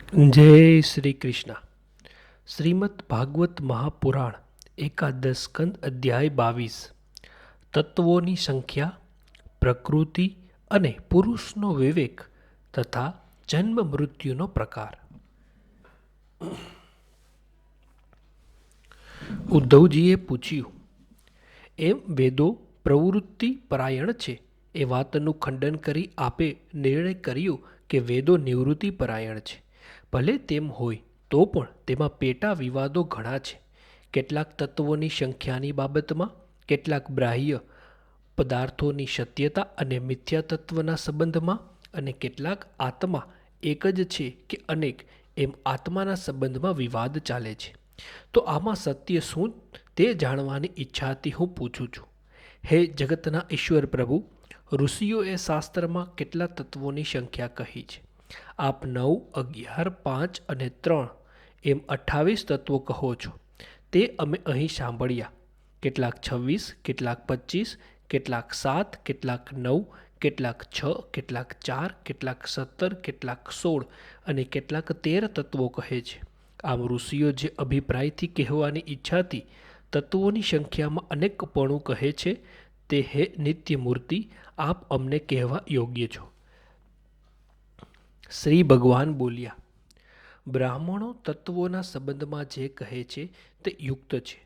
જય શ્રી કૃષ્ણ. શ્રીમદ ભાગવત મહાપુરાણ એકાદશ સ્કંદ અધ્યાય 22. તત્વોની સંખ્યા, પ્રકૃતિ અને પુરુષનો વિવેક તથા જન્મ મૃત્યુનો પ્રકાર. ઉદ્ધવજીએ પૂછ્યું, એમ વેદો પ્રવૃત્તિ પરાયણ છે એ વાતનું ખંડન કરી આપે નિર્ણય કર્યો કે વેદો નિવૃત્તિ પરાયણ છે. ભલે તેમ હોય તો પણ તેમાં પેટા વિવાદો ઘણા છે. કેટલાક તત્વોની સંખ્યાની બાબતમાં, કેટલાક બાહ્ય પદાર્થોની સત્યતા અને મિથ્યા તત્વના સંબંધમાં, અને કેટલાક આત્મા એક જ છે કે અનેક એમ આત્માના સંબંધમાં વિવાદ ચાલે છે. તો આમાં સત્ય શું તે જાણવાની ઈચ્છાથી હું પૂછું છું. હે જગતના ઈશ્વર પ્રભુ, ઋષિઓએ શાસ્ત્રમાં કેટલા તત્વોની સંખ્યા કહી છે? આપ 9, 11, 5 અને 3 એમ 28 તત્વો કહો છો. તે અમે અહીં સાંભળ્યા. કેટલાક 26, કેટલાક 25, કેટલાક 7, કેટલાક 9, કેટલાક 6, કેટલાક 4, કેટલાક 17, કેટલાક 16 અને કેટલાક 13 તત્વો કહે છે. આમ ઋષિઓ જે અભિપ્રાયથી કહેવાની ઈચ્છાથી તત્વોની સંખ્યામાં અનેકપણું કહે છે તે હે નિત્યમૂર્તિ, આપ અમને કહેવા યોગ્ય છો. શ્રી ભગવાન બોલ્યા, બ્રાહ્મણો તત્વોના સંબંધમાં જે કહે છે તે યુક્ત છે,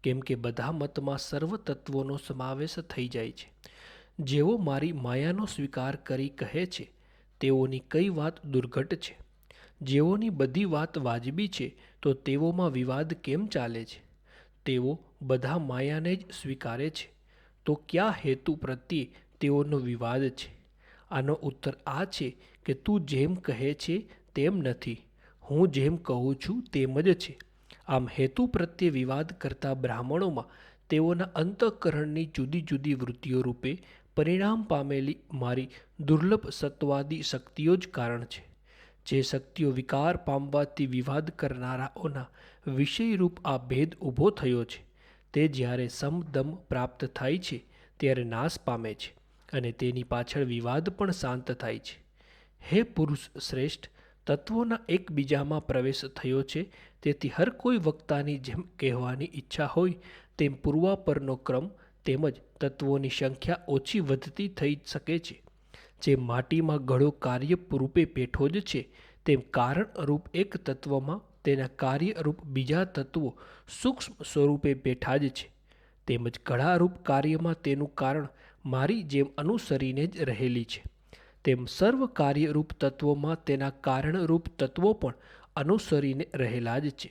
કેમ કે બધા મતમાં સર્વ તત્વોનો સમાવેશ થઈ જાય છે. જેઓ મારી માયાનો સ્વીકાર કરી કહે છે તેઓની કઈ વાત દુર્ઘટ છે? જેઓની બધી વાત વાજબી છે તો તેઓમાં વિવાદ કેમ ચાલે છે? તેઓ બધા માયાને જ સ્વીકારે છે, તો કયા હેતુ પ્રત્યે તેઓનો વિવાદ છે? આનો ઉત્તર આ છે કે તું જેમ કહે છે તેમ નથી, હું જેમ કહું છું તેમ જ છે. આમ હેતુ પ્રત્યે વિવાદ કરતા બ્રાહ્મણોમાં તેઓના અંતઃકરણની જુદી જુદી વૃત્તિઓ રૂપે પરિણામ પામેલી મારી દુર્લભ સત્વાદી શક્તિઓ જ કારણ છે. જે શક્તિઓ વિકાર પામવાથી વિવાદ કરનારાઓના વિષયરૂપ આ ભેદ ઊભો થયો છે, તે જ્યારે સમદમ પ્રાપ્ત થાય છે ત્યારે નાશ પામે છે, અને તેની પાછળ વિવાદ પણ શાંત થાય છે. હે પુરુષ શ્રેષ્ઠ, તત્વોના એકબીજામાં પ્રવેશ થયો છે, તેથી હર કોઈ વક્તાની જેમ કહેવાની ઈચ્છા હોય તેમ પૂર્વાપરનો ક્રમ તેમજ તત્વોની સંખ્યા ઓછી વધતી થઈ શકે છે. જે માટીમાં ઘડો કાર્યરૂપે બેઠો જ છે, તેમ કારણરૂપ એક તત્વમાં તેના કાર્યરૂપ બીજા તત્વો સૂક્ષ્મ સ્વરૂપે બેઠા જ છે. તેમજ ઘડારૂપ કાર્યમાં તેનું કારણ મારી જેમ અનુસરીને જ રહેલી છે, તેમ સર્વ કાર્યરૂપ તત્વોમાં તેના કારણરૂપ તત્વો પણ અનુસરીને રહેલા જ છે.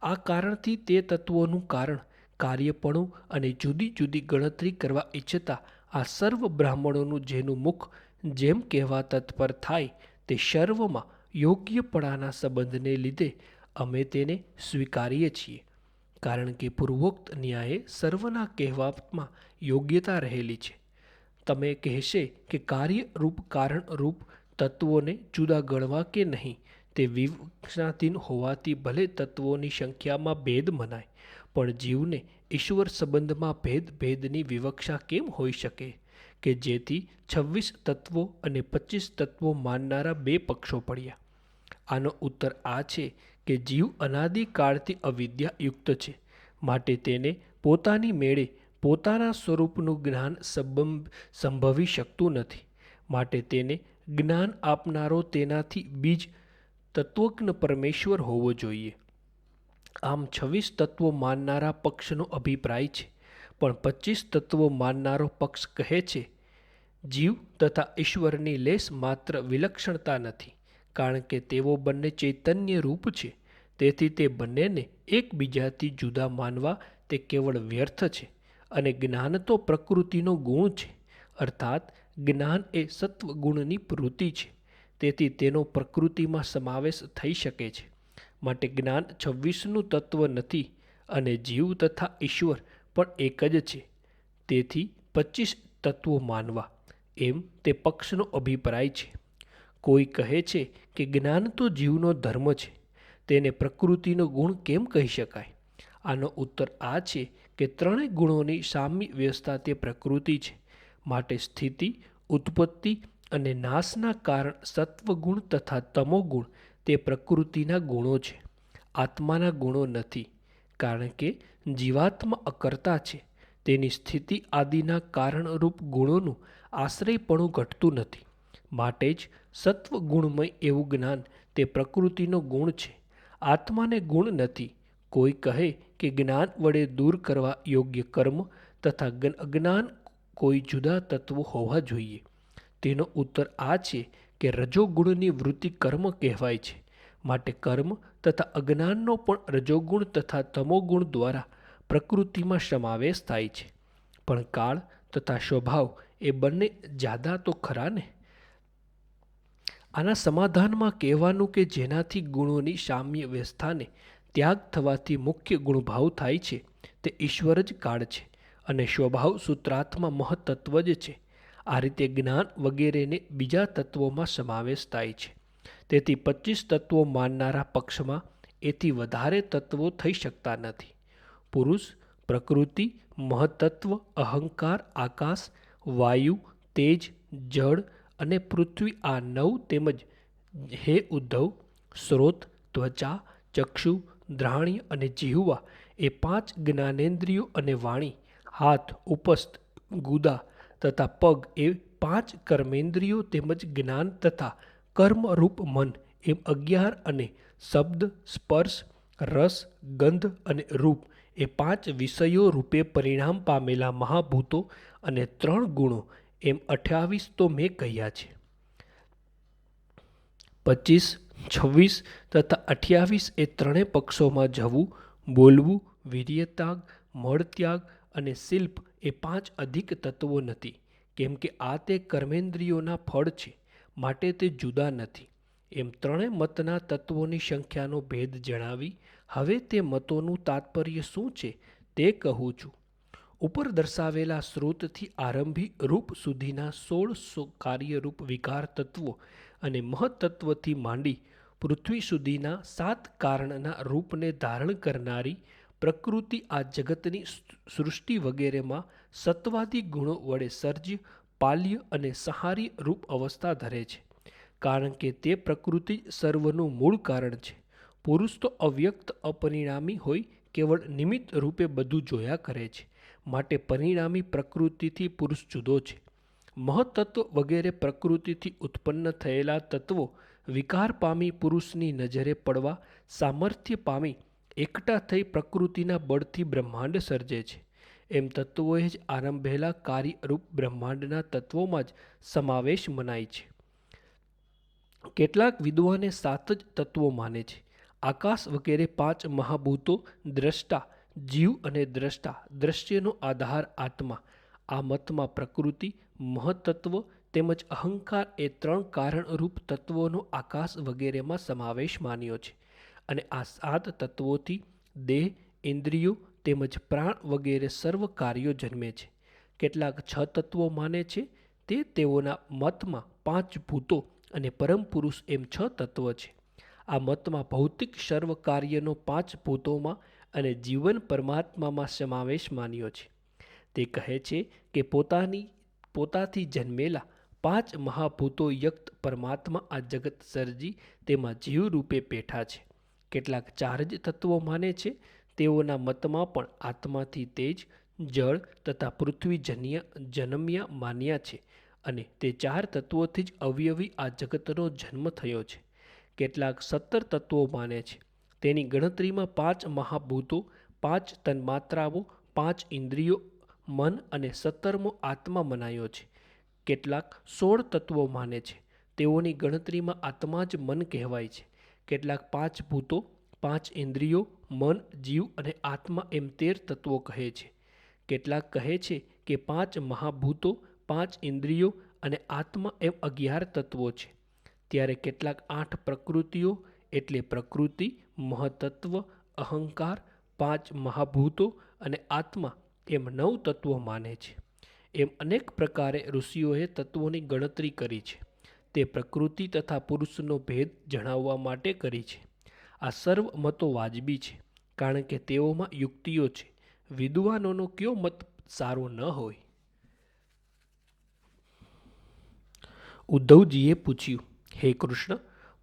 આ કારણથી તે તત્વોનું કારણ, કાર્યપણું અને જુદી જુદી ગણતરી કરવા ઈચ્છતા આ સર્વ બ્રાહ્મણોનું જેનું મુખ જેમ કહેવા તત્પર થાય તે સર્વમાં યોગ્યપણાના સંબંધને લીધે અમે તેને સ્વીકારીએ છીએ, કારણ કે પૂર્વોક્ત ન્યાયે સર્વના કહેવામાં યોગ્યતા રહેલી છે. તમે કહેશે કે કાર્યરૂપ કારણરૂપ તત્વોને જુદા ગણવા કે નહીં તે વિવક્ષાધીન હોવાથી ભલે તત્વોની સંખ્યામાં ભેદ મનાય, પણ જીવને ઈશ્વર સંબંધમાં ભેદની વિવક્ષા કેમ હોઈ શકે કે જેથી 26 તત્વો અને 25 તત્વો માનનારા બે પક્ષો પડ્યા? આનો ઉત્તર આ છે કે જીવ અનાદિકાળથી અવિદ્યાયુક્ત છે, માટે તેને પોતાની મેળે પોતાના સ્વરૂપનું જ્ઞાન સંભવી શકતું નથી. માટે તેને જ્ઞાન આપનારો તેનાથી બીજ તત્વજ્ઞ પરમેશ્વર હોવો જોઈએ. આમ 26 તત્વો માનનારા પક્ષનો અભિપ્રાય છે, પણ 25 તત્વો માનનારો પક્ષ કહે છે જીવ તથા ઈશ્વરની લેશ માત્ર વિલક્ષણતા નથી, કારણ કે તેઓ બંને ચૈતન્ય રૂપ છે. તેથી તે બંનેને એકબીજાથી જુદા માનવા તે કેવળ વ્યર્થ છે. અને જ્ઞાન તો પ્રકૃતિનો ગુણ છે, અર્થાત જ્ઞાન એ સત્વગુણની વૃત્તિ છે, તેથી તેનો પ્રકૃતિમાં સમાવેશ થઈ શકે છે. માટે જ્ઞાન 26નું તત્વ નથી, અને જીવ તથા ઈશ્વર પણ એક જ છે, તેથી 25 તત્વો માનવા, એમ તે પક્ષનો અભિપ્રાય છે. કોઈ કહે છે કે જ્ઞાન તો જીવનો ધર્મ છે, તેને પ્રકૃતિનો ગુણ કેમ કહી શકાય? આનો ઉત્તર આ છે કે ત્રણેય ગુણોની સામ્ય વ્યવસ્થા તે પ્રકૃતિ છે. માટે સ્થિતિ, ઉત્પત્તિ અને નાશના કારણ સત્વગુણ તથા તમોગુણ તે પ્રકૃતિના ગુણો છે, આત્માના ગુણો નથી. કારણ કે જીવાત્મા અકર્તા છે, તેની સ્થિતિ આદિના કારણરૂપ ગુણોનું આશ્રયપણું ઘટતું નથી. માટે જ સત્વ ગુણમય એવું જ્ઞાન તે પ્રકૃતિનો ગુણ છે, આત્માને ગુણ નથી. કોઈ કહે કે જ્ઞાન વડે દૂર કરવા યોગ્ય કર્મ તથા અજ્ઞાન કોઈ જુદા તત્વો હોવા જોઈએ. તેનો ઉત્તર આ છે કે રજોગુણની વૃત્તિ કર્મ કહેવાય છે. માટે કર્મ તથા અજ્ઞાનનો પણ રજોગુણ તથા તમોગુણ દ્વારા પ્રકૃતિમાં સમાવેશ થાય છે. પણ કાળ તથા સ્વભાવ એ બંને જાદા તો ખરા ને. આના સમાધાનમાં કહેવાનું કે જેનાથી ગુણોની સામ્ય વ્યવસ્થાને ત્યાગ થવાથી મુખ્ય ગુણભાવ થાય છે તે ઈશ્વર જ કાળ છે અને સ્વભાવ સૂત્રાત્મા મહત્તત્વ જ છે. આ રીતે જ્ઞાન વગેરેને બીજા તત્વોમાં સમાવેશ થાય છે. તેથી 25 તત્વો માનનારા પક્ષમાં એથી વધારે તત્વો થઈ શકતા નથી. પુરુષ, પ્રકૃતિ, મહત્તત્વ, અહંકાર, આકાશ, વાયુ, તેજ, જળ અને પૃથ્વી આ 9 તેમજ હે ઉદ્ધવ સ્રોત, ત્વચા, ચક્ષુ, દ્રાણ્ય અને જીહવા એ 5 જ્ઞાનેન્દ્રિયો અને વાણી, હાથ, ઉપસ્થ, ગુદા તથા પગ એ 5 કર્મેન્દ્રિયો તેમજ જ્ઞાન તથા કર્મરૂપ મન એમ 11 અને શબ્દ, સ્પર્શ, રસ, ગંધ અને રૂપ એ 5 વિષયો રૂપે પરિણામ પામેલા મહાભૂતો અને 3 ગુણો એમ 28 તો મેં કહ્યા છે. 25, 26 તથા 28 એ ત્રણેય પક્ષોમાં જવું, બોલવું, વીર્યત્યાગ, મળત્યાગ અને શિલ્પ એ 5 અધિક તત્વો નથી. કેમ કે આ તે કર્મેન્દ્રિયોના ફળ છે, માટે તે જુદા નથી. એમ ત્રણેય મતના તત્વોની સંખ્યાનો ભેદ જણાવી હવે તે મતોનું તાત્પર્ય શું છે તે કહું છું. ઉપર દર્શાવેલા સ્ત્રોતથી આરંભી રૂપ સુધીના 16 કાર્યરૂપ વિકાર તત્વો અને મહત્તત્વથી માંડી પૃથ્વી સુધીના 7 કારણના રૂપને ધારણ કરનારી પ્રકૃતિ આ જગતની સૃષ્ટિ વગેરેમાં સત્વાદી ગુણો વડે સર્જ્ય, પાલ્ય અને સંહાર્ય રૂપ અવસ્થા ધરે છે. કારણ કે તે પ્રકૃતિ સર્વનું મૂળ કારણ છે. પુરુષ તો અવ્યક્ત અપરિણામી હોય કેવળ નિમિત્ત રૂપે બધું જોયા કરે છે. માટે પરિણામી પ્રકૃતિથી પુરુષ જુદો છે. મહત્તત્વ વગેરે પ્રકૃતિથી ઉત્પન્ન થયેલા તત્વો વિકાર પામી પુરુષની નજરે પડવા સામર્થ્ય પામી એકઠા થઈ પ્રકૃતિના બળથી બ્રહ્માંડ સર્જે છે. એમ તત્વોએ જ આરંભેલા કાર્યરૂપ બ્રહ્માંડના તત્વોમાં જ સમાવેશ મનાય છે. કેટલાક વિદ્વાને 7 જ તત્વો માને છે. આકાશ વગેરે 5 મહાભૂતો, દ્રષ્ટા, જીવ અને દ્રષ્ટા, દ્રશ્યનો આધાર આત્મા. આ મતમાં પ્રકૃતિ, મહત્તત્વ તેમજ અહંકાર એ 3 કારણરૂપ તત્વોનો આકાશ વગેરેમાં સમાવેશ માન્યો છે. અને આ 7 તત્વોથી દેહ, ઇન્દ્રિયો તેમજ પ્રાણ વગેરે સર્વ કાર્યો જન્મે છે. કેટલાક 6 તત્વો માને છે. તે તેઓના મતમાં 5 ભૂતો અને પરમ પુરુષ એમ 6 તત્વ છે. આ મતમાં ભૌતિક સર્વ કાર્યનો 5 ભૂતોમાં અને જીવન પરમાત્મામાં સમાવેશ માન્યો છે. તે કહે છે કે પોતાથી જન્મેલા 5 મહાભૂતો યુક્ત પરમાત્મા આ જગત સર્જી તેમાં જીવ રૂપે બેઠા છે. કેટલાક 4 જ તત્વો માને છે. તેઓના મતમાં પણ આત્માથી તેજ, જળ તથા પૃથ્વી જન્મ્યા માન્યા છે અને તે 4 તત્વોથી જ અવયવી આ જગતનો જન્મ થયો છે. કેટલાક 17 તત્વો માને છે. તેની ગણતરીમાં 5 મહાભૂતો, 5 તન્માત્રાઓ, 5 ઇન્દ્રિયો, મન અને 17મો આત્મા મનાયો છે. કેટલાક 16 તત્વો માને છે. તેઓની ગણતરીમાં આત્મા જ મન કહેવાય છે. કેટલાક 5 ભૂતો, 5 ઇન્દ્રિયો, મન, જીવ અને આત્મા એમ 13 તત્વો કહે છે. કેટલાક કહે છે કે 5 મહાભૂતો, 5 ઇન્દ્રિયો અને આત્મા એમ 11 તત્વો છે. ત્યારે કેટલાક 8 પ્રકૃતિઓ એટલે પ્રકૃતિ, મહત્તત્વ, અહંકાર, 5 મહાભૂતો અને આત્મા એમ 9 તત્વો માને છે. એમ અનેક પ્રકારે ઋષિઓએ તત્વોની ગણતરી કરી છે. તે પ્રકૃતિ તથા પુરુષનો ભેદ જણાવવા માટે કરી છે. આ સર્વ મતો વાજબી છે, કારણ કે તેઓમાં યુક્તિઓ છે. વિદ્વાનોનો કયો મત સારો ન હોય? ઉદ્ધવજીએ પૂછ્યું, હે કૃષ્ણ,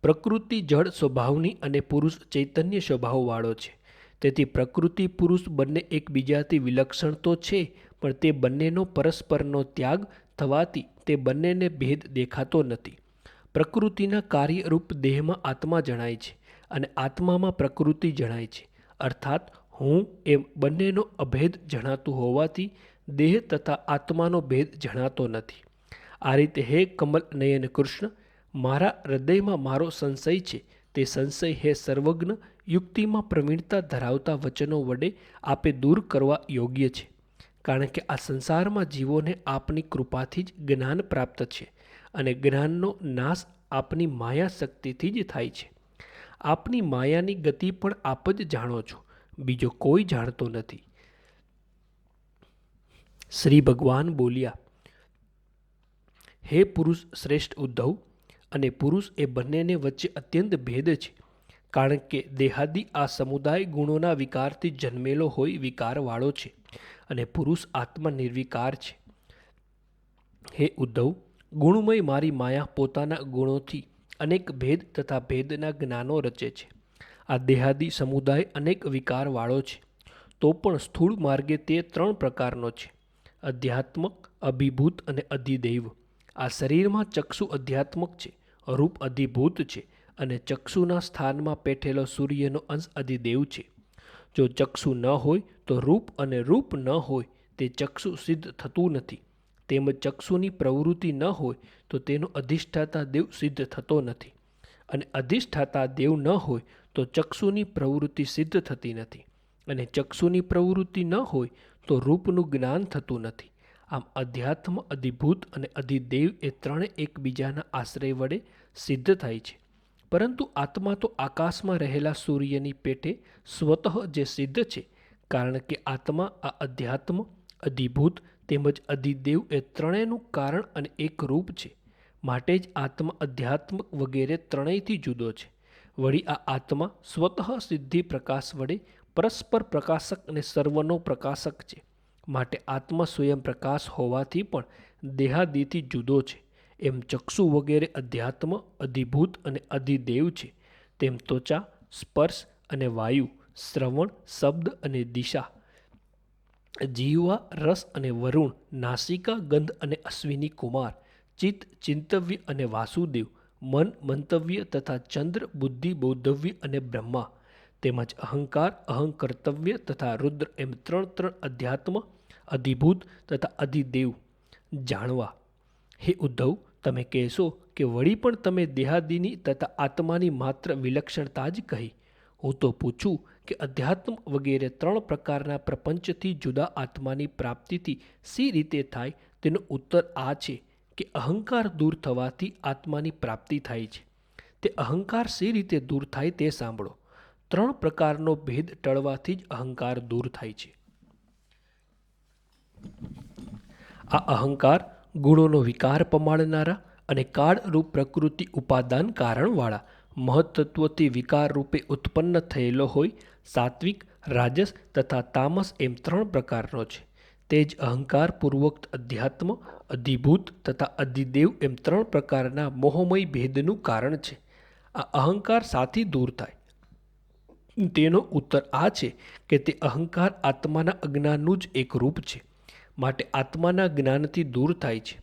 પ્રકૃતિ જળ સ્વભાવની અને પુરુષ ચૈતન્ય સ્વભાવવાળો છે. તેથી પ્રકૃતિ પુરુષ બંને એકબીજાથી વિલક્ષણ તો છે, પણ તે બંનેનો પરસ્પરનો ત્યાગ થવાથી તે બંનેને ભેદ દેખાતો નથી. પ્રકૃતિના કાર્યરૂપ દેહમાં આત્મા જણાય છે અને આત્મામાં પ્રકૃતિ જણાય છે. અર્થાત હું એમ બંનેનો અભેદ જણાતું હોવાથી દેહ તથા આત્માનો ભેદ જણાતો નથી. આ રીતે હે કમલ નયન કૃષ્ણ, મારા હૃદયમાં મારો સંશય છે, તે સંશય હે સર્વજ્ઞ યુક્તિમાં પ્રવીણતા ધરાવતા વચનો વડે આપે દૂર કરવા યોગ્ય છે. કારણ કે આ સંસારમાં જીવોને આપની કૃપાથી જ જ્ઞાન પ્રાપ્ત છે અને જ્ઞાનનો નાશ આપની માયા શક્તિથી જ થાય છે. આપની માયાની ગતિ પણ આપ જ જાણો છો, બીજો કોઈ જાણતો નથી. શ્રી ભગવાન બોલ્યા, હે પુરુષ શ્રેષ્ઠ ઉદ્ધવ, અને પુરુષ એ બંનેને વચ્ચે અત્યંત ભેદ છે. કારણ કે દેહાદિ આ સમુદાય ગુણોના વિકારથી જન્મેલો હોય વિકારવાળો છે અને પુરુષ આત્મા નિર્વિકાર છે. હે ઉદ્ધવ, ગુણમય મારી માયા પોતાના ગુણોથી અનેક ભેદ તથા ભેદના જ્ઞાનો રચે છે. આ દેહાદિ સમુદાય અનેક વિકારવાળો છે, તો પણ સ્થૂળ માર્ગે તે 3 પ્રકારનો છે: અધ્યાત્મક, અભિભૂત અને અધિદૈવ. આ શરીરમાં ચક્ષુ અધ્યાત્મક છે, રૂપ અધિભૂત છે અને ચક્ષુના સ્થાનમાં પેઠેલો સૂર્યનો અંશ અધિદેવ છે. જો ચક્ષુ ન હોય તો રૂપ, અને રૂપ ન હોય તે ચક્ષુ સિદ્ધ થતું નથી. તેમજ ચક્ષુની પ્રવૃત્તિ ન હોય તો તેનો અધિષ્ઠાતા દેવ સિદ્ધ થતો નથી, અને અધિષ્ઠાતા દેવ ન હોય તો ચક્ષુની પ્રવૃત્તિ સિદ્ધ થતી નથી, અને ચક્ષુની પ્રવૃત્તિ ન હોય તો રૂપનું જ્ઞાન થતું નથી. આમ અધ્યાત્મ, અધિભૂત અને અધિદેવ એ ત્રણે એકબીજાના આશ્રય વડે સિદ્ધ થાય છે. પરંતુ આત્મા તો આકાશમાં રહેલા સૂર્યની પેટે સ્વતઃ જે સિદ્ધ છે. કારણ કે આત્મા આ અધ્યાત્મ, અધિભૂત તેમજ અધિદેવ એ ત્રણેયનું કારણ અને એક રૂપ છે. માટે જ આત્મા અધ્યાત્મ વગેરે ત્રણેયથી જુદો છે. વળી આ આત્મા સ્વતઃ સિદ્ધિ પ્રકાશ વડે પરસ્પર પ્રકાશક અને સર્વનો પ્રકાશક છે. માટે આત્મા સ્વયં પ્રકાશ હોવાથી પણ દેહાદિથી જુદો છે. એમ ચક્ષુ વગેરે અધ્યાત્મ, અધિભૂત અને અધિદેવ છે. તેમ ત્વચા, સ્પર્શ અને વાયુ, શ્રવણ, શબ્દ અને દિશા, જીવા, રસ અને વરુણ, નાસિકા, ગંધ અને અશ્વિની કુમાર, ચિત્ત, ચિંતવ્ય અને વાસુદેવ, મન, મંતવ્ય તથા ચંદ્ર, બુદ્ધિ, બૌદ્ધવ્ય અને બ્રહ્મા, તેમજ અહંકાર, અહંકર્તવ્ય તથા રુદ્ર એમ 3 અધ્યાત્મ, અધિભૂત તથા અધિદેવ જાણવા. હે ઉદ્ધવ, તમે કહેશો કે વળી પણ તમે દેહાદિની તથા આત્માની માત્ર વિલક્ષણતા જ કહી. હું તો પૂછું કે અધ્યાત્મ વગેરે 3 પ્રકારના પ્રપંચથી જુદા આત્માની પ્રાપ્તિથી સી રીતે થાય? તેનો ઉત્તર આ છે કે અહંકાર દૂર થવાથી આત્માની પ્રાપ્તિ થાય છે. તે અહંકાર સી રીતે દૂર થાય તે સાંભળો. 3 પ્રકારનો ભેદ ટળવાથી જ અહંકાર દૂર થાય છે. આ અહંકાર ગુણોનો વિકાર પમાડનારા અને કાળરૂપ પ્રકૃતિ ઉપાદાન કારણવાળા મહત્તત્વથી વિકાર રૂપે ઉત્પન્ન થયેલો હોય સાત્વિક, રાજસ તથા તામસ એમ 3 પ્રકારનો છે. તે જ અહંકાર પૂર્વક અધ્યાત્મ, અધિભૂત તથા અધિદેવ એમ 3 પ્રકારના મોહમય ભેદનું કારણ છે. આ અહંકાર સાથી દૂર થાય? તેનો ઉત્તર આ છે કે તે અહંકાર આત્માના અજ્ઞાનનું જ એક રૂપ છે. માટે આત્માના જ્ઞાનથી દૂર થાય છે.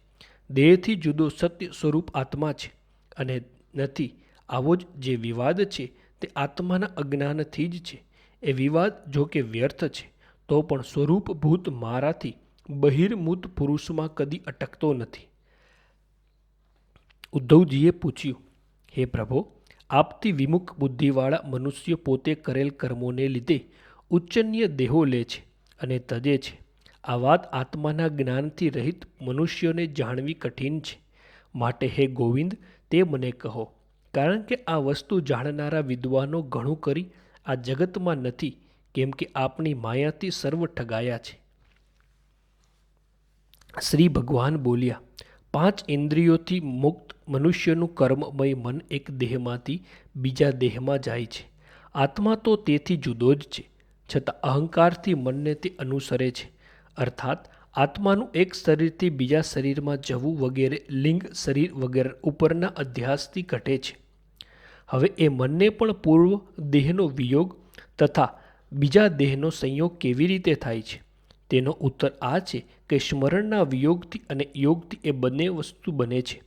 દેહથી જુદો સત્ય સ્વરૂપ આત્મા છે અને નથી. આવો જ જે વિવાદ છે તે આત્માના અજ્ઞાનથી જ છે. એ વિવાદ જો કે વ્યર્થ છે, તો પણ સ્વરૂપભૂત મારાથી બહિર્મુત પુરુષમાં કદી અટકતો નથી. ઉદ્ધવજીએ પૂછ્યું, હે પ્રભો, આપથી વિમુખ બુદ્ધિવાળા મનુષ્ય પોતે કરેલ કર્મોને લીધે ઉચ્ચનીય દેહો લે છે અને તજે છે. આ વાત આત્માના જ્ઞાનથી રહિત મનુષ્યોને જાણવી કઠિન છે. માટે હે ગોવિંદ, તે મને કહો. કારણ કે આ વસ્તુ જાણનારા વિદ્વાનો ઘણું કરી આ જગતમાં નથી, કેમ કે આપની માયાથી સર્વ ઠગાયા છે. શ્રી ભગવાન બોલ્યા, 5 ઇન્દ્રિયોથી મુક્ત મનુષ્યનું કર્મમય મન એક દેહમાંથી બીજા દેહમાં જાય છે. આત્મા તો તેથી જુદો જ છે, છતાં અહંકારથી મનને તે અનુસરે છે. અર્થાત આત્માનું એક શરીરથી બીજા શરીરમાં જવું વગેરે લિંગ શરીર વગેરે ઉપરના અધ્યાસથી ઘટે છે. હવે એ મનને પણ પૂર્વ દેહનો વિયોગ તથા બીજા દેહનો સંયોગ કેવી રીતે થાય છે? તેનો ઉત્તર આ છે કે સ્મરણના વિયોગથી અને યોગથી એ બંને વસ્તુ બને છે.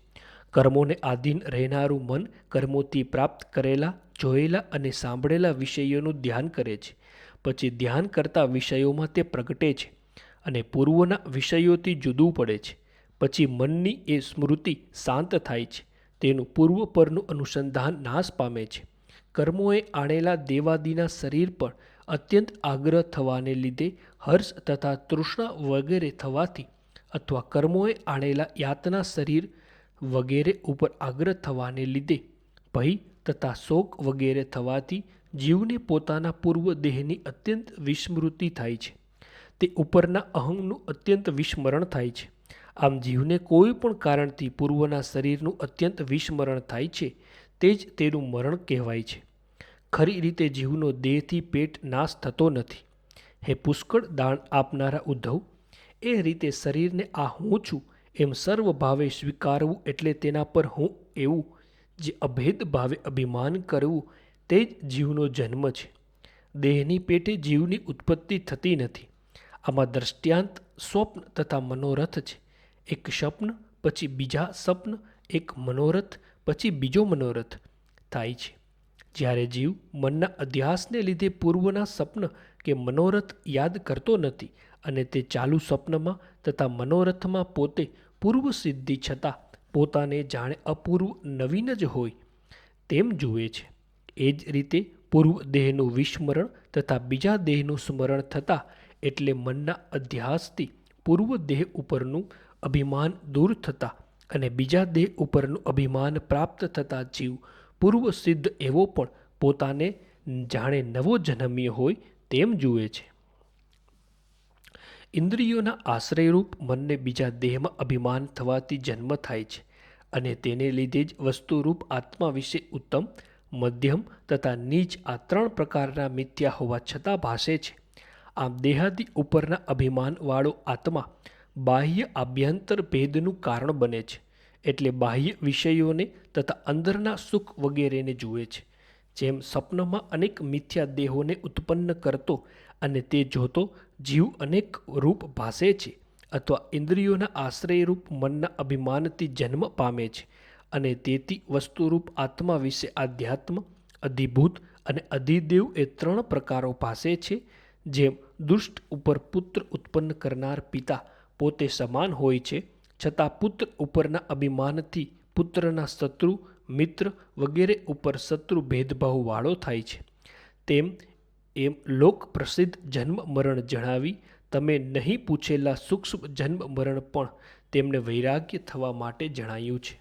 કર્મોને આધીન રહેનારું મન કર્મોથી પ્રાપ્ત કરેલા, જોયેલા અને સાંભળેલા વિષયોનું ધ્યાન કરે છે. પછી ધ્યાન કરતા વિષયોમાં તે પ્રગટે છે અને પૂર્વના વિષયોથી જુદું પડે છે. પછી મનની એ સ્મૃતિ શાંત થાય છે. તેનું પૂર્વ પરનું અનુસંધાન નાશ પામે છે. કર્મોએ આણેલા દેવાદિના શરીર પર અત્યંત આગ્રહ થવાને લીધે હર્ષ તથા તૃષ્ણા વગેરે થવાથી અથવા કર્મોએ આણેલા યાતના શરીર વગેરે ઉપર આગ્રહ થવાને લીધે ભય તથા શોક વગેરે થવાથી જીવને પોતાના પૂર્વ દેહની અત્યંત વિસ્મૃતિ થાય છે. તે ઉપરના અહંગનું અત્યંત વિસ્મરણ થાય છે. આમ જીવને કોઈ પણ કારણથી પૂર્વના શરીરનું અત્યંત વિસ્મરણ થાય છે તે જ તેનું મરણ કહેવાય છે. ખરી રીતે જીવનો દેહથી પેટ નાશ થતો નથી. હે પુષ્કળ દાન આપનારા ઉદ્ધવ, એ રીતે શરીરને આ હું છું એમ સર્વ ભાવે સ્વીકારવું એટલે તેના પર હું એવું જે અભેદ ભાવે અભિમાન કરવું તે જ જીવનો જન્મ છે. દેહની પેટે જીવની ઉત્પત્તિ થતી નથી. આમાં દ્રષ્ટાંત સ્વપ્ન તથા મનોરથ છે. એક સ્વપ્ન પછી બીજા સ્વપ્ન, એક મનોરથ પછી બીજો મનોરથ થાય છે. જ્યારે જીવ મનના અધ્યાસને લીધે પૂર્વના સ્વપ્ન કે મનોરથ યાદ કરતો નથી અને તે ચાલુ સ્વપ્નમાં તથા મનોરથમાં પોતે પૂર્વ સિદ્ધિ છતાં પોતાને જાણે અપૂર્વ નવીન જ હોય તેમ જુએ છે. એ જ રીતે પૂર્વ દેહનું વિસ્મરણ તથા બીજા દેહનું સ્મરણ થતાં એટલે મનના અધ્યાસથી પૂર્વ દેહ ઉપરનું અભિમાન દૂર થતાં અને બીજા દેહ ઉપરનું અભિમાન પ્રાપ્ત થતાં જીવ પૂર્વ સિદ્ધ એવો પણ પોતાને જાણે નવો જન્મ્યો હોય તેમ જુએ છે. ઇન્દ્રિયોના આશ્રયરૂપ મનને બીજા દેહમાં અભિમાન થવાથી જન્મ થાય છે અને તેને લીધે જ વસ્તુરૂપ આત્મા વિશે ઉત્તમ, મધ્યમ તથા નીચ આ ત્રણ પ્રકારના મિથ્યા હોવા છતાં ભાસે છે. આમ દેહાદી ઉપરના અભિમાનવાળો આત્મા બાહ્ય આભ્યંતર ભેદનું કારણ બને છે. એટલે બાહ્ય વિષયોને તથા અંદરના સુખ વગેરેને જુએ છે. જેમ સ્વપ્નમાં અનેક મિથ્યા દેહોને ઉત્પન્ન કરતો અને તે જોતો જીવ અનેક રૂપ ભાસે છે અથવા ઇન્દ્રિયોના આશ્રયરૂપ મનના અભિમાનથી જન્મ પામે છે અને તેથી વસ્તુરૂપ આત્મા વિશે આધ્યાત્મ, અધિભૂત અને અધિદેવ એ ત્રણ પ્રકારો ભાસે છે. જેમ દુષ્ટ ઉપર પુત્ર ઉત્પન્ન કરનાર પિતા પોતે સમાન હોય છે છતાં પુત્ર ઉપરના અભિમાનથી પુત્રના શત્રુ, મિત્ર વગેરે ઉપર શત્રુ ભેદભાવ વાળો થાય છે. તેમ એમ લોક પ્રસિદ્ધ જન્મ મરણ જણાવી તમે નહીં પૂછેલા સૂક્ષ્મ જન્મ મરણ પણ તેમને વૈરાગ્ય થવા માટે જણાયું છે.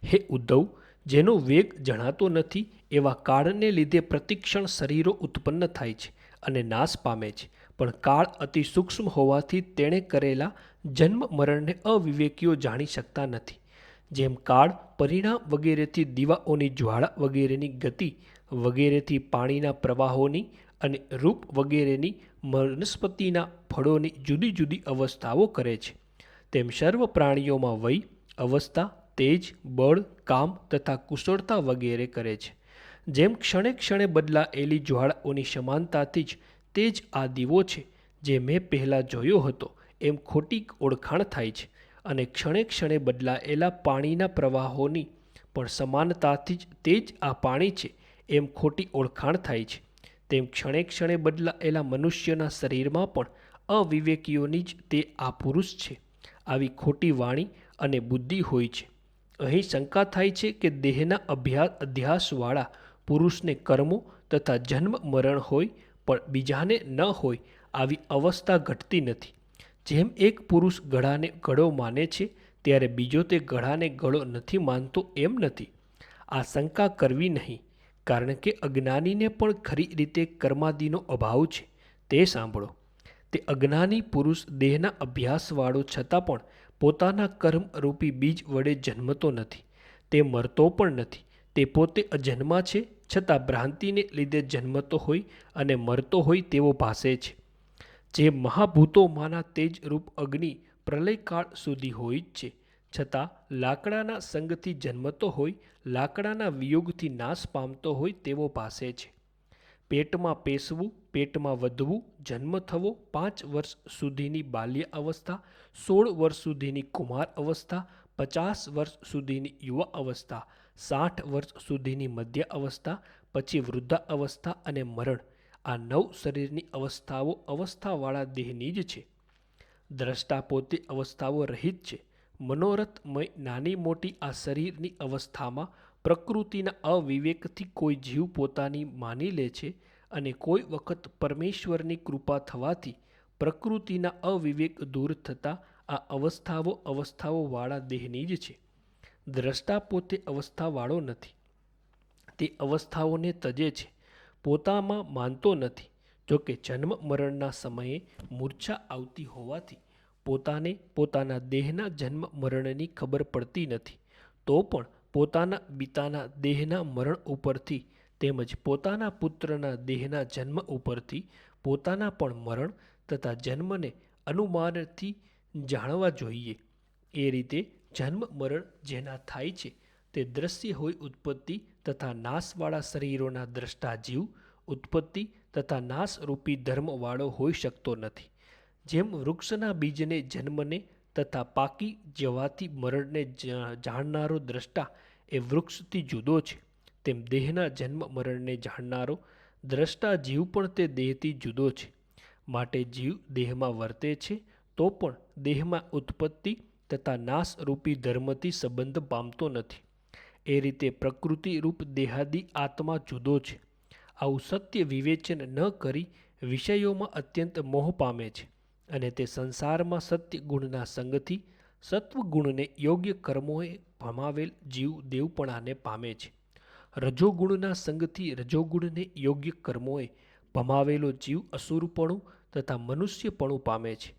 હે ઉદ્ધવ, જેનો વેગ જણાતો નથી એવા કાળને લીધે પ્રતિક્ષણ શરીરો ઉત્પન્ન થાય છે અને નાશ પામે છે. પણ કાળ અતિ સૂક્ષ્મ હોવાથી તેણે કરેલા જન્મ મરણને અવિવેકીઓ જાણી શકતા નથી. જેમ કાળ પરિણામ વગેરેથી દીવાઓની જ્વાળા વગેરેની ગતિ વગેરેથી પાણીના પ્રવાહોની અને રૂપ વગેરેની વનસ્પતિના ફળોની જુદી જુદી અવસ્થાઓ કરે છે, તેમ સર્વ પ્રાણીઓમાં વય, અવસ્થા, તેજ, બળ, કામ તથા કુશળતા વગેરે કરે છે. જેમ ક્ષણે ક્ષણે બદલાયેલી જ્વાળાઓની સમાનતાથી જ તે જ આ દીવો છે જે મેં પહેલાં જોયો હતો એમ ખોટી ઓળખાણ થાય છે અને ક્ષણે ક્ષણે બદલાયેલા પાણીના પ્રવાહોની પણ સમાનતાથી જ તે જ આ પાણી છે એમ ખોટી ઓળખાણ થાય છે. તેમ ક્ષણે ક્ષણે બદલાયેલા મનુષ્યના શરીરમાં પણ અવિવેકીઓની જ તે આ પુરુષ છે આવી ખોટી વાણી અને બુદ્ધિ હોય છે. અહીં શંકા થાય છે કે દેહના અધ્યાસવાળા પુરુષને કર્મો તથા જન્મ મરણ હોય પણ બીજાને ન હોય આવી અવસ્થા ઘટતી નથી. જેમ એક પુરુષ ગળાને ગળો માને છે ત્યારે બીજો તે ગળાને ગળો નથી માનતો એમ નથી. આ શંકા કરવી નહીં, કારણ કે અજ્ઞાનીને પણ ખરી રીતે કર્માદિનો અભાવ છે. તે સાંભળો. તે અજ્ઞાની પુરુષ દેહના અભ્યાસવાળો છતાં પણ પોતાના કર્મરૂપી બીજ વડે જન્મતો નથી. તે મરતો પણ નથી. તે પોતે અજન્મા છે છતાં ભ્રાંતિને લીધે જન્મતો હોય અને મરતો હોય તેવો ભાસે છે. જે મહાભૂતોમાંના તેજરૂપ અગ્નિ પ્રલયકાળ સુધી હોય જ છે છતાં લાકડાના સંગથી જન્મતો હોય, લાકડાના વિયોગથી નાશ પામતો હોય તેવો ભાસે છે. પેટમાં પેસવું, પેટમાં વધવું, જન્મ થવો, 5 વર્ષ સુધીની બાલ્ય અવસ્થા, 16 વર્ષ સુધીની કુમાર અવસ્થા, 50 વર્ષ સુધીની યુવા અવસ્થા, 60 વર્ષ સુધીની મધ્ય અવસ્થા, પછી વૃદ્ધા અવસ્થા અને મરણ, આ 9 શરીરની અવસ્થાઓ અવસ્થાવાળા દેહની જ છે. દ્રષ્ટા પોતે અવસ્થાઓ રહિત છે. મનોરથમય નાની મોટી આ શરીરની અવસ્થામાં પ્રકૃતિના અવિવેકથી કોઈ જીવ પોતાની માની લે છે અને કોઈ વખત પરમેશ્વરની કૃપા થવાથી પ્રકૃતિના અવિવેક દૂર થતાં આ અવસ્થાઓવાળા દેહની જ છે. દ્રષ્ટા પોતે અવસ્થાવાળો નથી. તે અવસ્થાઓને તજે છે, પોતામાં માનતો નથી. જોકે જન્મ મરણના સમયે મૂર્છા આવતી હોવાથી પોતાને પોતાના દેહના જન્મ મરણની ખબર પડતી નથી, તો પણ પોતાના પિતાના દેહના મરણ ઉપરથી તેમજ પોતાના પુત્રના દેહના જન્મ ઉપરથી પોતાના પણ મરણ તથા જન્મને અનુમાનથી જાણવા જોઈએ. એ રીતે જન્મ મરણ જેના થાય છે તે દ્રશ્ય હોય ઉત્પત્તિ તથા નાશવાળા શરીરોના દ્રષ્ટા જીવ ઉત્પત્તિ તથા નાશરૂપી ધર્મવાળો હોઈ શકતો નથી. જેમ વૃક્ષના બીજને જન્મને તથા પાકી જવાથી મરણને જાણનારો દ્રષ્ટા એ વૃક્ષથી જુદો છે, તેમ દેહના જન્મ મરણને જાણનારો દ્રષ્ટા જીવ પણ તે દેહથી જુદો છે. માટે જીવ દેહમાં વર્તે છે તો પણ દેહમાં ઉત્પત્તિ તથા નાશરૂપી ધર્મથી સંબંધ પામતો નથી. એ રીતે પ્રકૃતિ રૂપ દેહાદી આત્મા જુદો છે. આવું સત્ય વિવેચન ન કરી વિષયોમાં અત્યંત મોહ પામે છે અને તે સંસારમાં સત્ય ગુણના સંગથી સત્વગુણને યોગ્ય કર્મોએ ભમાવેલ જીવ દેવપણાને પામે છે. રજોગુણના સંગથી રજોગુણને યોગ્ય કર્મોએ ભમાવેલો જીવ અસુરપણું તથા મનુષ્યપણું પામે છે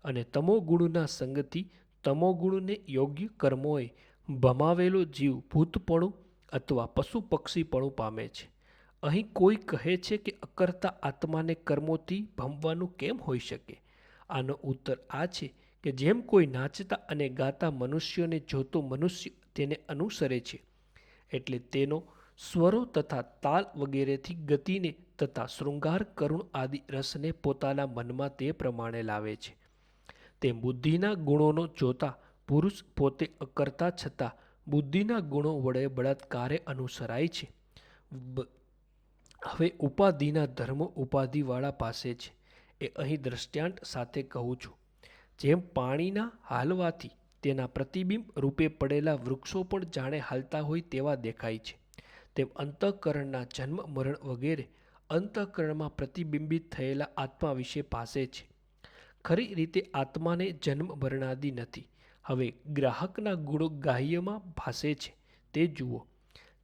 અને તમોગુણના સંગથી તમોગુણને યોગ્ય કર્મોએ ભમાવેલો જીવ ભૂતપણું અથવા પશુ પક્ષીપણું પામે છે. અહીં કોઈ કહે છે કે અકર્તા આત્માને કર્મોથી ભમવાનું કેમ હોઈ શકે? આનો ઉત્તર આ છે કે જેમ કોઈ નાચતા અને ગાતા મનુષ્યોને જોતો મનુષ્ય તેને અનુસરે છે, એટલે તેનો સ્વરો તથા તાલ વગેરેથી ગતિને તથા શૃંગાર કરુણ આદિ રસને પોતાના મનમાં તે પ્રમાણે લાવે છે. તે બુદ્ધિના ગુણોનો જોતા પુરુષ પોતે અકર્તા છતાં બુદ્ધિના ગુણો વડે બળાત્કારે અનુસરાય છે. હવે ઉપાધિના ધર્મો ઉપાધિવાળા પાસે છે એ અહીં દ્રષ્ટાંત સાથે કહું છું. જેમ પાણીના હાલવાથી તેના પ્રતિબિંબ રૂપે પડેલા વૃક્ષો પણ જાણે હાલતા હોય તેવા દેખાય છે, તેમ અંતઃકરણના જન્મ મરણ વગેરે અંતઃકરણમાં પ્રતિબિંબિત થયેલા આત્મા વિશે પાસે છે. ખરી રીતે આત્માને જન્મ મરણાદિ નથી. હવે ગ્રાહકના ગુણો ગ્રાહ્યમાં ભાસે છે તે જુઓ.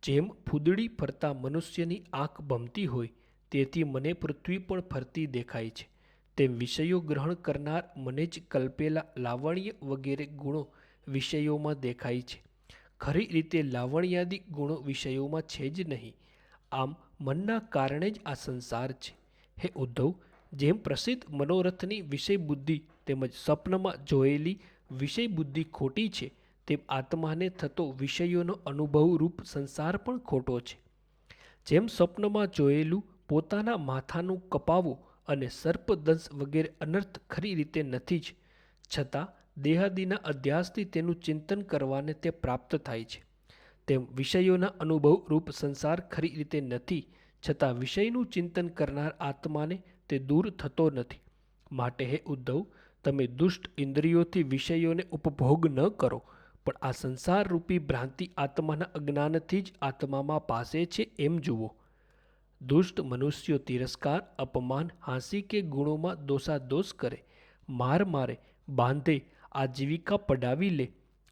જેમ ફૂદડી ફરતા મનુષ્યની આંખ ભમતી હોય તેથી મને પૃથ્વી પણ ફરતી દેખાય છે, તેમ વિષયો ગ્રહણ કરનાર મને જ કલ્પેલા લાવણ્ય વગેરે ગુણો વિષયોમાં દેખાય છે. ખરી રીતે લાવણ્યાદિ ગુણો વિષયોમાં છે જ નહીં. આમ મનના કારણે જ આ સંસાર છે. હે ઉદ્ધવ, જેમ પ્રસિદ્ધ મનોરથની વિષય બુદ્ધિ તેમજ સ્વપ્નમાં જોયેલી વિષય બુદ્ધિ ખોટી છે, તેમ આત્માને થતો વિષયોનો અનુભવ રૂપ સંસાર પણ ખોટો છે. જેમ સ્વપ્નમાં જોયેલું પોતાના માથાનું કપાવું અને સર્પદંશ વગેરે અનર્થ ખરી રીતે નથી જ, છતાં દેહાદિના અધ્યાસથી તેનું ચિંતન કરવાને તે પ્રાપ્ત થાય છે, તેમ વિષયોના અનુભવ રૂપ સંસાર ખરી રીતે નથી, છતાં વિષયનું ચિંતન કરનાર આત્માને તે દૂર થતો નથી. માટે હે ઉદ્ધવ, તમે દુષ્ટ ઇન્દ્રિયોથી વિષયોને ઉપભોગ ન કરો, પણ આ સંસાર રૂપી ભ્રાંતિ આત્માના અજ્ઞાનથી જ આત્મામાં પાસે છે એમ જુઓ. દુષ્ટ મનુષ્યો તિરસ્કાર, અપમાન, હાંસી કે ગુણોમાં દોષાદોષ કરે, માર મારે, બાંધે, આજીવિકા પડાવી લે,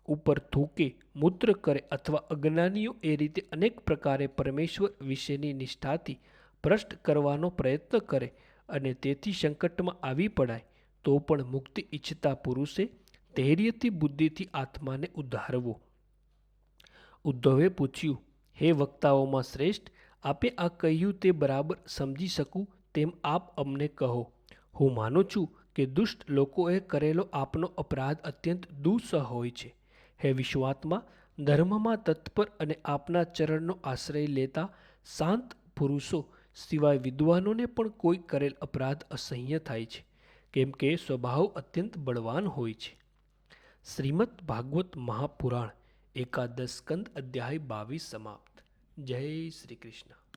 ઉપર થૂકે, મૂત્ર કરે અથવા અજ્ઞાનીઓ એ રીતે અનેક પ્રકારે પરમેશ્વર વિશેની નિષ્ઠાથી ભ્રષ્ટ કરવાનો પ્રયત્ન કરે અને તેથી સંકટમાં આવી પડાય, તો પણ મુક્તિ ઈચ્છતા પુરુષે ધૈર્યથી બુદ્ધિથી આત્માને ઉદ્ધારવો. ઉદ્ધવે પૂછ્યું, હે વક્તાઓમાં શ્રેષ્ઠ, આપે આ કહ્યું તે બરાબર સમજી શકું તેમ આપ અમને કહો. હું માનું છું કે દુષ્ટ લોકોએ કરેલો આપનો અપરાધ અત્યંત દુઃસહ હોય છે. હે વિશ્વાત્મા, ધર્મમાં તત્પર અને આપના ચરણનો આશ્રય લેતા શાંત પુરુષો સિવાય વિદ્વાનોને પણ કોઈ કરેલ અપરાધ અસહ્ય થાય છે, કેમ કે સ્વભાવ અત્યંત બળવાન હોય છે. શ્રીમદ ભાગવત મહાપુરાણ એકાદશ સ્કંદ અધ્યાય 22 સમાપ્ત. જય શ્રી કૃષ્ણ.